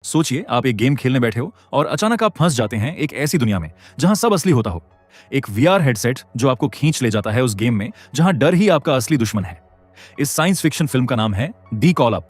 सोचिए आप एक गेम खेलने बैठे हो और अचानक आप फंस जाते हैं एक ऐसी दुनिया में जहां सब असली होता हो। एक वीआर हेडसेट जो आपको खींच ले जाता है उस गेम में जहां डर ही आपका असली दुश्मन है। इस साइंस फिक्शन फिल्म का नाम है दी कॉल अप।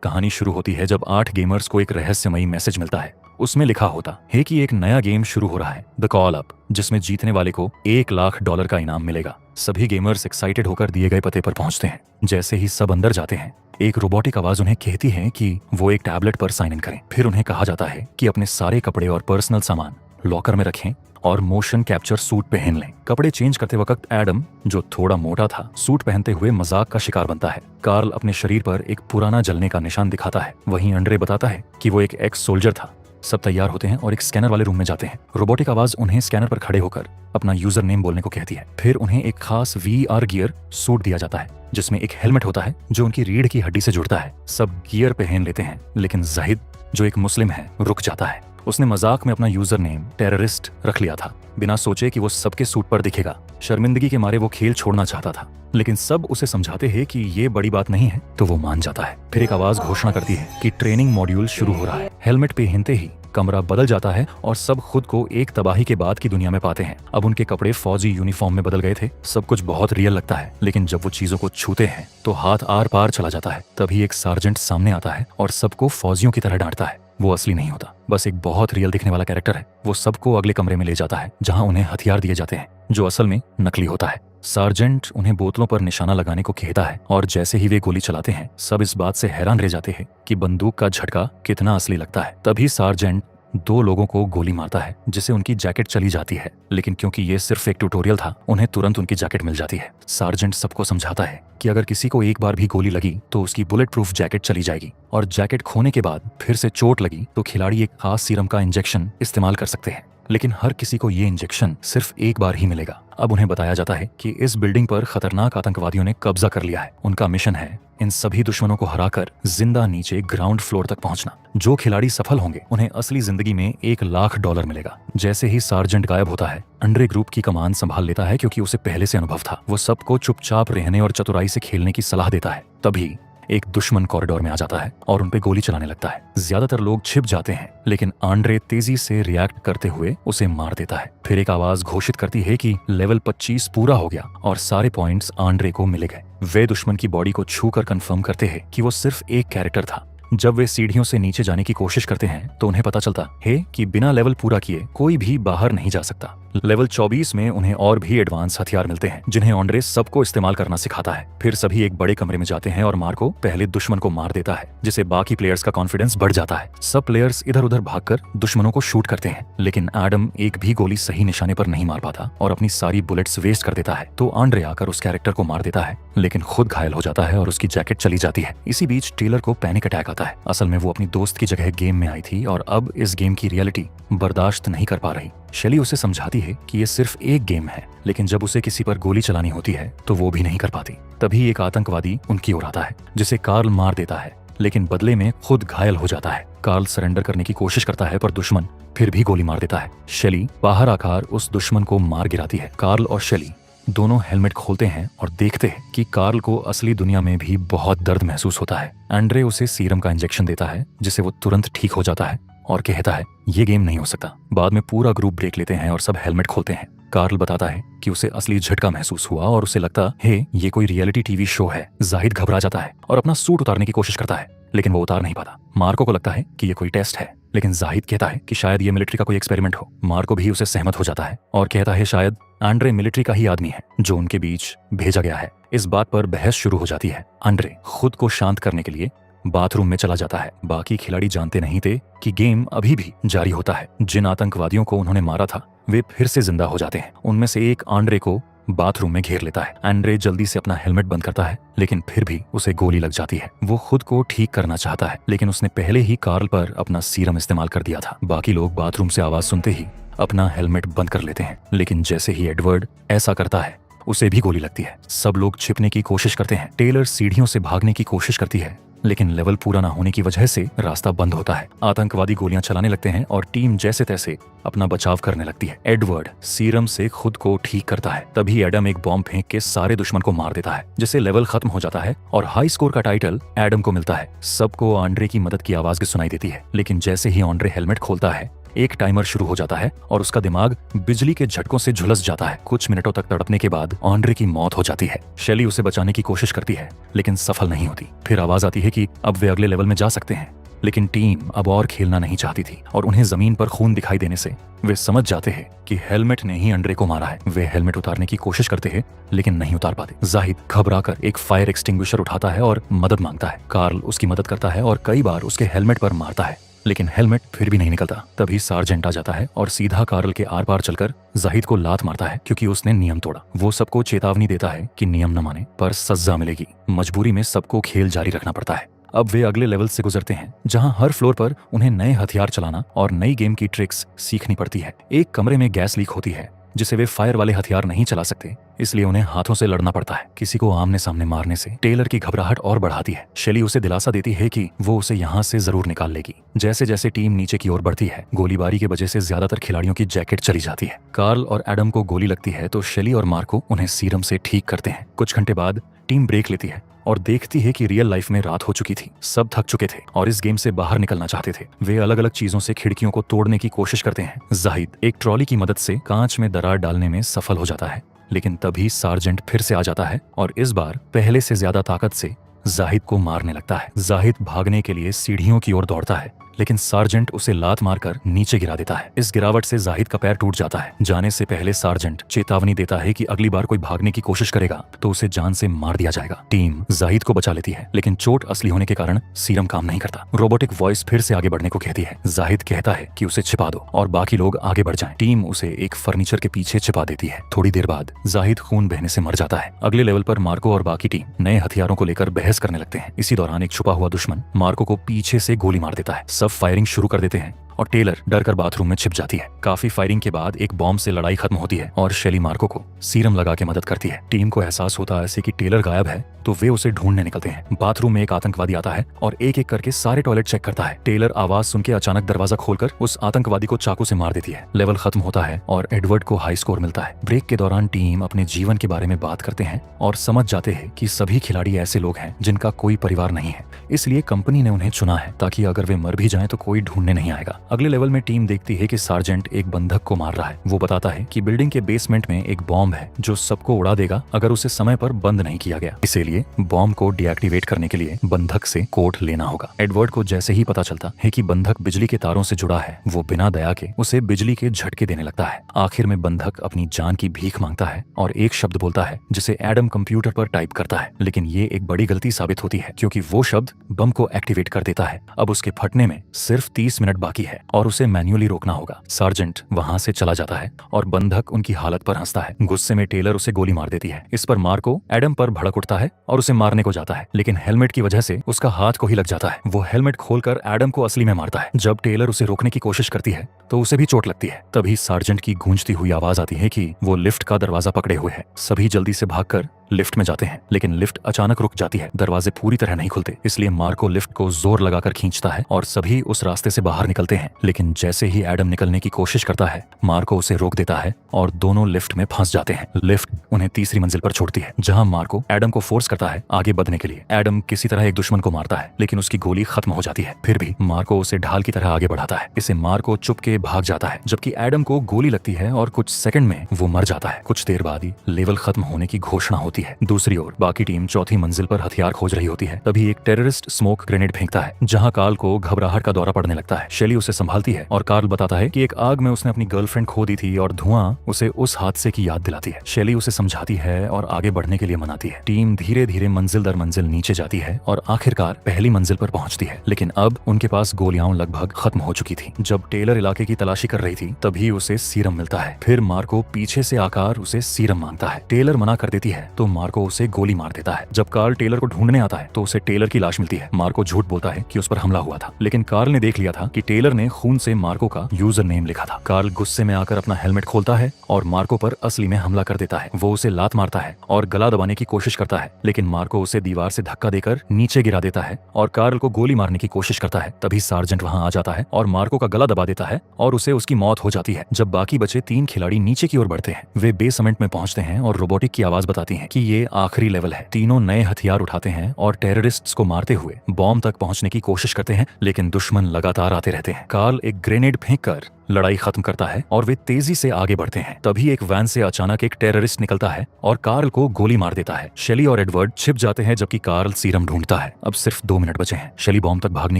कहानी शुरू होती है जब 8 गेमर्स को एक रहस्यमयी मैसेज मिलता है। उसमें लिखा होता है कि एक नया गेम शुरू हो रहा है, द कॉल अप, जिसमें जीतने वाले को $1,00,000 का इनाम मिलेगा। सभी गेमर्स एक्साइटेड होकर दिए गए पते पर पहुंचते हैं। जैसे ही सब अंदर जाते हैं, एक रोबोटिक आवाज उन्हें कहती है कि वो एक टैबलेट पर साइन इन करें। फिर उन्हें कहा जाता है कि अपने सारे कपड़े और पर्सनल सामान लॉकर में रखें और मोशन कैप्चर सूट पहन लें। कपड़े चेंज करते वक्त एडम, जो थोड़ा मोटा था, सूट पहनते हुए मजाक का शिकार बनता है। कार्ल अपने शरीर पर एक पुराना जलने का निशान दिखाता है। वहीं अंड्रे बताता है कि वो एक एक्स सोल्जर था। सब तैयार होते हैं और एक स्कैनर वाले रूम में जाते हैं। रोबोटिक आवाज उन्हें स्कैनर पर खड़े होकर अपना यूजर नेम बोलने को कहती है। फिर उन्हें एक खास वीआर गियर सूट दिया जाता है जिसमें एक हेलमेट होता है जो उनकी रीढ़ की हड्डी से जुड़ता है। सब गियर पहन लेते हैं, लेकिन जाहिद, जो एक मुस्लिम है, रुक जाता है। उसने मजाक में अपना यूजर नेम टेररिस्ट रख लिया था, बिना सोचे कि वो सबके सूट पर दिखेगा। शर्मिंदगी के मारे वो खेल छोड़ना चाहता था, लेकिन सब उसे समझाते हैं कि ये बड़ी बात नहीं है, तो वो मान जाता है। फिर एक आवाज घोषणा करती है कि ट्रेनिंग मॉड्यूल शुरू हो रहा है। हेलमेट पहनते ही कमरा बदल जाता है और सब खुद को एक तबाही के बाद की दुनिया में पाते हैं। अब उनके कपड़े फौजी यूनिफॉर्म में बदल गए थे। सब कुछ बहुत रियल लगता है, लेकिन जब वो चीजों को छूते हैं तो हाथ आर पार चला जाता है। तभी एक सार्जेंट सामने आता है और सबको फौजियों की तरह डांटता है। वो असली नहीं होता, बस एक बहुत रियल दिखने वाला कैरेक्टर है। वो सबको अगले कमरे में ले जाता है जहां उन्हें हथियार दिए जाते हैं, जो असल में नकली होता है। सार्जेंट उन्हें बोतलों पर निशाना लगाने को कहता है और जैसे ही वे गोली चलाते हैं, सब इस बात से हैरान रह जाते हैं कि बंदूक का झटका कितना असली लगता है। तभी सार्जेंट 2 लोगों को गोली मारता है, जिससे उनकी जैकेट चली जाती है, लेकिन क्योंकि ये सिर्फ एक ट्यूटोरियल था, उन्हें तुरंत उनकी जैकेट मिल जाती है। सार्जेंट सबको समझाता है कि अगर किसी को एक बार भी गोली लगी तो उसकी बुलेट प्रूफ जैकेट चली जाएगी, और जैकेट खोने के बाद फिर से चोट लगी तो खिलाड़ी एक खास सीरम का इंजेक्शन इस्तेमाल कर सकते हैं, लेकिन हर किसी को ये इंजेक्शन सिर्फ एक बार ही मिलेगा। अब उन्हें बताया जाता है कि इस बिल्डिंग पर खतरनाक आतंकवादियों ने कब्जा कर लिया है। उनका मिशन है इन सभी दुश्मनों को हराकर जिंदा नीचे ग्राउंड फ्लोर तक पहुंचना। जो खिलाड़ी सफल होंगे उन्हें असली जिंदगी में $1,00,000 मिलेगा। जैसे ही सार्जेंट गायब होता है, अंड्रे ग्रुप की कमान संभाल लेता है क्योंकि उसे पहले से अनुभव था। वो सबको चुपचाप रहने और चतुराई से खेलने की सलाह देता है। तभी एक दुश्मन कॉरिडोर में आ जाता है और उनपे गोली चलाने लगता है। ज्यादातर लोग छिप जाते हैं, लेकिन आंड्रे तेजी से रिएक्ट करते हुए उसे मार देता है। फिर एक आवाज घोषित करती है कि लेवल 25 पूरा हो गया और सारे पॉइंट्स आंड्रे को मिल गए। वे दुश्मन की बॉडी को छूकर कंफर्म करते हैं कि वो सिर्फ एक कैरेक्टर था। जब वे सीढ़ियों से नीचे जाने की कोशिश करते हैं तो उन्हें पता चलता है कि बिना लेवल पूरा किए कोई भी बाहर नहीं जा सकता। लेवल 24 में उन्हें और भी एडवांस हथियार मिलते हैं जिन्हें आंड्रे सबको इस्तेमाल करना सिखाता है। फिर सभी एक बड़े कमरे में जाते हैं और मार्को पहले दुश्मन को मार देता है, जिससे बाकी प्लेयर्स का कॉन्फिडेंस बढ़ जाता है। सब प्लेयर्स इधर उधर भागकर दुश्मनों को शूट करते हैं, लेकिन एडम एक भी गोली सही निशाने पर नहीं मार पाता और अपनी सारी बुलेट्स वेस्ट कर देता है। तो आंड्रे आकर उस कैरेक्टर को मार देता है, लेकिन खुद घायल हो जाता है और उसकी जैकेट चली जाती है। इसी बीच टेलर को पैनिक अटैक आता है। असल में वो अपनी दोस्त की जगह गेम में आई थी और अब इस गेम की रियलिटी बर्दाश्त नहीं कर पा रही। शेली उसे समझाती है कि ये सिर्फ एक गेम है, लेकिन जब उसे किसी पर गोली चलानी होती है तो वो भी नहीं कर पाती। तभी एक आतंकवादी उनकी ओर आता है, जिसे कार्ल मार देता है, लेकिन बदले में खुद घायल हो जाता है। कार्ल सरेंडर करने की कोशिश करता है, पर दुश्मन फिर भी गोली मार देता है। शेली बाहर आकर उस दुश्मन को मार गिराती है। कार्ल और शेली दोनों हेलमेट खोलते हैं और देखते हैं कि कार्ल को असली दुनिया में भी बहुत दर्द महसूस होता है। एंड्रे उसे सीरम का इंजेक्शन देता है, जिससे वो तुरंत ठीक हो जाता है और कहता है ये गेम नहीं हो सकता। बाद में पूरा ग्रुप ब्रेक लेते हैं और सब हेलमेट खोलते हैं। कार्ल बताता है कि उसे असली झटका महसूस हुआ और उसे लगता है ये कोई रियलिटी टीवी शो है। जाहिद घबरा जाता है और अपना सूट उतारने की कोशिश करता है, लेकिन वो उतार नहीं पाता। मार्को को लगता है कि ये कोई टेस्ट है, लेकिन जाहिद कहता है कि शायद ये मिलिट्री का कोई एक्सपेरिमेंट हो। मार्को भी उसे सहमत हो जाता है और कहता है शायद आंड्रे मिलिट्री का ही आदमी है जो उनके बीच भेजा गया है। इस बात पर बहस शुरू हो जाती है। आंड्रे खुद को शांत करने के लिए बाथरूम में चला जाता है। बाकी खिलाड़ी जानते नहीं थे कि गेम अभी भी जारी होता है। जिन आतंकवादियों को उन्होंने मारा था वे फिर से जिंदा हो जाते हैं। उनमें से एक आंड्रे को बाथरूम में घेर लेता है। आंड्रे जल्दी से अपना हेलमेट बंद करता है, लेकिन फिर भी उसे गोली लग जाती है। वो खुद को ठीक करना चाहता है, लेकिन उसने पहले ही कार्ल पर अपना सीरम इस्तेमाल कर दिया था। बाकी लोग बाथरूम से आवाज सुनते ही अपना हेलमेट बंद कर लेते हैं, लेकिन जैसे ही एडवर्ड ऐसा करता है, उसे भी गोली लगती है। सब लोग छिपने की कोशिश करते हैं। टेलर सीढ़ियों से भागने की कोशिश करती है, लेकिन लेवल पूरा ना होने की वजह से रास्ता बंद होता है। आतंकवादी गोलियां चलाने लगते हैं और टीम जैसे तैसे अपना बचाव करने लगती है। एडवर्ड सीरम से खुद को ठीक करता है। तभी एडम एक बॉम्ब फेंक के सारे दुश्मन को मार देता है, जिससे लेवल खत्म हो जाता है और हाई स्कोर का टाइटल एडम को मिलता है। सबको आंड्रे की मदद की आवाज भी सुनाई देती है, लेकिन जैसे ही आंड्रे हेलमेट खोलता है एक टाइमर शुरू हो जाता है और उसका दिमाग बिजली के झटकों से झुलस जाता है। कुछ मिनटों तक तड़पने के बाद आंड्रे की मौत हो जाती है। शेली उसे बचाने की कोशिश करती है, लेकिन सफल नहीं होती। फिर आवाज आती है कि अब वे अगले लेवल में जा सकते हैं, लेकिन टीम अब और खेलना नहीं चाहती थी और उन्हें जमीन पर खून दिखाई देने से वे समझ जाते हैं कि हेलमेट ने ही आंड्रे को मारा है। वे हेलमेट उतारने की कोशिश करते हैं, लेकिन नहीं उतार पाते। जाहिद घबराकर एक फायर एक्सटिंग्विशर उठाता है और मदद मांगता है। कार्ल उसकी मदद करता है और कई बार उसके हेलमेट पर मारता है, लेकिन हेलमेट फिर भी नहीं निकलता। तभी सार्जेंट आ जाता है और सीधा कार्ल के आर पार चलकर जाहिद को लात मारता है, क्योंकि उसने नियम तोड़ा। वो सबको चेतावनी देता है कि नियम न माने पर सजा मिलेगी। मजबूरी में सबको खेल जारी रखना पड़ता है। अब वे अगले लेवल से गुजरते हैं, जहां हर फ्लोर पर उन्हें नए हथियार चलाना और नई गेम की ट्रिक्स सीखनी पड़ती है। एक कमरे में गैस लीक होती है, जिसे वे फायर वाले हथियार नहीं चला सकते, इसलिए उन्हें हाथों से लड़ना पड़ता है। किसी को आमने सामने मारने से टेलर की घबराहट और बढ़ाती है। शेली उसे दिलासा देती है कि वो उसे यहाँ से जरूर निकाल लेगी। जैसे जैसे टीम नीचे की ओर बढ़ती है, गोलीबारी की वजह से ज्यादातर खिलाड़ियों की जैकेट चली जाती है। कार्ल और एडम को गोली लगती है तो शेली और मार्को उन्हें सीरम से ठीक करते हैं। कुछ घंटे बाद टीम ब्रेक लेती है और देखती है कि रियल लाइफ में रात हो चुकी थी। सब थक चुके थे और इस गेम से बाहर निकलना चाहते थे। वे अलग अलग चीजों से खिड़कियों को तोड़ने की कोशिश करते हैं। जाहिद एक ट्रॉली की मदद से कांच में दरार डालने में सफल हो जाता है, लेकिन तभी सार्जेंट फिर से आ जाता है और इस बार पहले से ज्यादा ताकत से जाहिद को मारने लगता है। जाहिद भागने के लिए सीढ़ियों की ओर दौड़ता है, लेकिन सार्जेंट उसे लात मारकर नीचे गिरा देता है। इस गिरावट से जाहिद का पैर टूट जाता है। जाने से पहले सार्जेंट चेतावनी देता है कि अगली बार कोई भागने की कोशिश करेगा तो उसे जान से मार दिया जाएगा। टीम जाहिद को बचा लेती है, लेकिन चोट असली होने के कारण सीरम काम नहीं करता। रोबोटिक वॉइस फिर से आगे बढ़ने को कहती है। जाहिद कहता है कि उसे छिपा दो और बाकी लोग आगे बढ़ जाएं। टीम उसे एक फर्नीचर के पीछे छिपा देती है। थोड़ी देर बाद जाहिद खून बहने से मर जाता है। अगले लेवल पर मार्को और बाकी टीम नए हथियारों को लेकर बहस करने लगते हैं। इसी दौरान एक छुपा हुआ दुश्मन मार्को को पीछे से गोली मार देता है। सब फायरिंग शुरू कर देते हैं और टेलर डर कर बाथरूम में छिप जाती है। काफी फायरिंग के बाद एक बॉम्ब से लड़ाई खत्म होती है और शेली मार्को को सीरम लगा के मदद करती है। टीम को एहसास होता है कि टेलर गायब है, तो वे उसे ढूंढने निकलते हैं। बाथरूम में एक आतंकवादी आता है और एक एक करके सारे टॉयलेट चेक करता है। टेलर आवाज सुन के अचानक दरवाजा खोलकर उस आतंकवादी को चाकू से मार देती है। लेवल खत्म होता है और एडवर्ड को हाई स्कोर मिलता है। ब्रेक के दौरान टीम अपने जीवन के बारे में बात करते हैं और समझ जाते हैं कि सभी खिलाड़ी ऐसे लोग हैं जिनका कोई परिवार नहीं है, इसलिए कंपनी ने उन्हें चुना है ताकि अगर वे मर भी जाएं तो कोई ढूंढने नहीं आएगा। अगले लेवल में टीम देखती है कि सार्जेंट एक बंधक को मार रहा है। वो बताता है कि बिल्डिंग के बेसमेंट में एक बॉम्ब है जो सबको उड़ा देगा अगर उसे समय पर बंद नहीं किया गया। इसीलिए बॉम्ब को डीएक्टिवेट करने के लिए बंधक से कोड लेना होगा। एडवर्ड को जैसे ही पता चलता है कि बंधक बिजली के तारों से जुड़ा है, वो बिना दया के उसे बिजली के झटके देने लगता है। आखिर में बंधक अपनी जान की भीख मांगता है और एक शब्द बोलता है जिसे एडम कंप्यूटर पर टाइप करता है, लेकिन ये एक बड़ी गलती साबित होती है क्योंकि वो शब्द बम को एक्टिवेट कर देता है। अब उसके फटने में सिर्फ 30 मिनट बाकी है और उसे मैन्युअली रोकना होगा। सार्जेंट वहां से चला जाता है और बंधक उनकी हालत पर हंसता है। गुस्से में टेलर उसे गोली मार देती है। इस पर मार्को एडम पर भड़क उठता है और उसे मारने को जाता है, लेकिन हेलमेट की वजह से उसका हाथ को ही लग जाता है। वो हेलमेट खोलकर एडम को असली में मारता है। जब टेलर उसे रोकने की कोशिश करती है तो उसे भी चोट लगती है। तभी सार्जेंट की गूंजती हुई आवाज आती है कि वो लिफ्ट का दरवाजा पकड़े हुए है। सभी जल्दी से भागकर लिफ्ट में जाते हैं, लेकिन लिफ्ट अचानक रुक जाती है। दरवाजे पूरी तरह नहीं खुलते, इसलिए मार्को लिफ्ट को जोर लगाकर खींचता है और सभी उस रास्ते से बाहर निकलते हैं। लेकिन जैसे ही एडम निकलने की कोशिश करता है, मार्को उसे रोक देता है और दोनों लिफ्ट में फंस जाते हैं। लिफ्ट उन्हें तीसरी मंजिल पर छोड़ती है, जहां मार्को एडम को फोर्स करता है आगे बढ़ने के लिए। एडम किसी तरह एक दुश्मन को मारता है, लेकिन उसकी गोली खत्म हो जाती है। फिर भी मार्को उसे ढाल की तरह आगे बढ़ाता है। इसे मार्को चुप के भाग जाता है, जबकि एडम को गोली लगती है और कुछ सेकंड में वो मर जाता है। कुछ देर बाद ही लेवल खत्म होने की घोषणा होती है। दूसरी ओर बाकी टीम चौथी मंजिल पर हथियार खोज रही होती है। तभी एक टेररिस्ट स्मोक ग्रेनेड फेंकता है, जहां कार्ल को घबराहट का दौरा पड़ने लगता है। शेली उसे संभालती है और कार्ल बताता है कि एक आग में उसने अपनी गर्लफ्रेंड खो दी थी और धुआं उसे उस हादसे की याद दिलाती है। शेली उसे समझाती है और आगे बढ़ने के लिए मनाती है। टीम धीरे धीरे मंजिल दर मंजिल नीचे जाती है और आखिरकार पहली मंजिल पर पहुंचती है, लेकिन अब उनके पास गोलियां लगभग खत्म हो चुकी थी। जब टेलर इलाके की तलाशी कर रही थी, तभी उसे सीरम मिलता है। फिर मार्को पीछे से आकर उसे सीरम मांगता है। टेलर मना कर देती है तो मार्को उसे गोली मार देता है। जब कार्ल टेलर को ढूंढने आता है तो उसे टेलर की लाश मिलती है। मार्को झूठ बोलता है कि उस पर हमला हुआ था, लेकिन कार्ल ने देख लिया था कि टेलर ने खून से मार्को का यूजर नेम लिखा था। कार्ल गुस्से में आकर अपना हेलमेट खोलता है और मार्को पर असली में हमला कर देता है। वो उसे लात मारता है और गला दबाने की कोशिश करता है, लेकिन मार्को उसे दीवार से धक्का देकर नीचे गिरा देता है और कार्ल को गोली मारने की कोशिश करता है। तभी सार्जेंट वहां आ जाता है और मार्को का गला दबा देता है और उसे उसकी मौत हो जाती है। जब बाकी बचे 3 खिलाड़ी नीचे की ओर बढ़ते हैं, वे बेसमेंट में पहुंचते हैं और रोबोटिक की आवाज बताती है कि ये आखिरी लेवल है। तीनों नए हथियार उठाते हैं और टेररिस्ट्स को मारते हुए बॉम्ब तक पहुंचने की कोशिश करते हैं, लेकिन दुश्मन लगातार आते रहते हैं। कार्ल एक ग्रेनेड फेंककर लड़ाई खत्म करता है और वे तेजी से आगे बढ़ते हैं। तभी एक वैन से अचानक एक टेररिस्ट निकलता है और कार्ल को गोली मार देता है। शेली और एडवर्ड छिप जाते हैं जबकि कार्ल सीरम ढूंढता है। अब सिर्फ 2 मिनट बचे हैं। शेली बॉम्ब तक भागने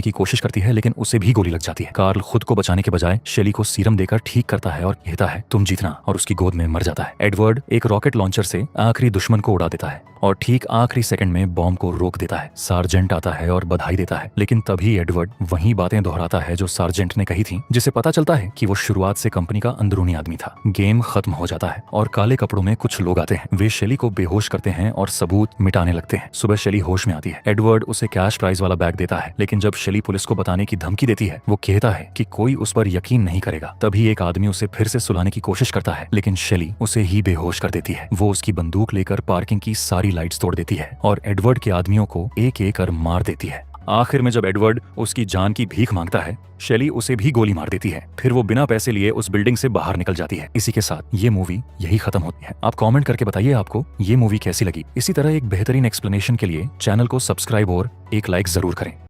की कोशिश करती है, लेकिन उसे भी गोली लग जाती है। कार्ल खुद को बचाने के बजाय शेली को सीरम देकर ठीक करता है और कहता है तुम जीतना, और उसकी गोद में मर जाता है। एडवर्ड एक रॉकेट लॉन्चर से आखिरी दुश्मन को उड़ा देता है और ठीक आखिरी सेकंड में बॉम्ब को रोक देता है। सार्जेंट आता है और बधाई देता है, लेकिन तभी एडवर्ड वही बातें दोहराता है जो सार्जेंट ने कही थी, जिसे पता चलता है कि वो शुरुआत से कंपनी का अंदरूनी आदमी था। गेम खत्म हो जाता है और काले कपड़ों में कुछ लोग आते हैं। वे शेली को बेहोश करते हैं और सबूत मिटाने लगते हैं। सुबह शेली होश में आती है। एडवर्ड उसे कैश प्राइज वाला बैग देता है, लेकिन जब शेली पुलिस को बताने की धमकी देती है, वो कहता है कि कोई उस पर यकीन नहीं करेगा। तभी एक आदमी उसे फिर से सुलाने की कोशिश करता है, लेकिन शेली उसे ही बेहोश कर देती है। वो उसकी बंदूक लेकर पार्किंग की सारी लाइट्स तोड़ देती है और एडवर्ड के आदमियों को एक एक कर मार देती है। आखिर में जब एडवर्ड उसकी जान की भीख मांगता है, शेली उसे भी गोली मार देती है। फिर वो बिना पैसे लिए उस बिल्डिंग से बाहर निकल जाती है। इसी के साथ ये मूवी यही खत्म होती है। आप कमेंट करके बताइए आपको ये मूवी कैसी लगी। इसी तरह एक बेहतरीन एक्सप्लेनेशन के लिए चैनल को सब्सक्राइब और एक लाइक जरूर करें।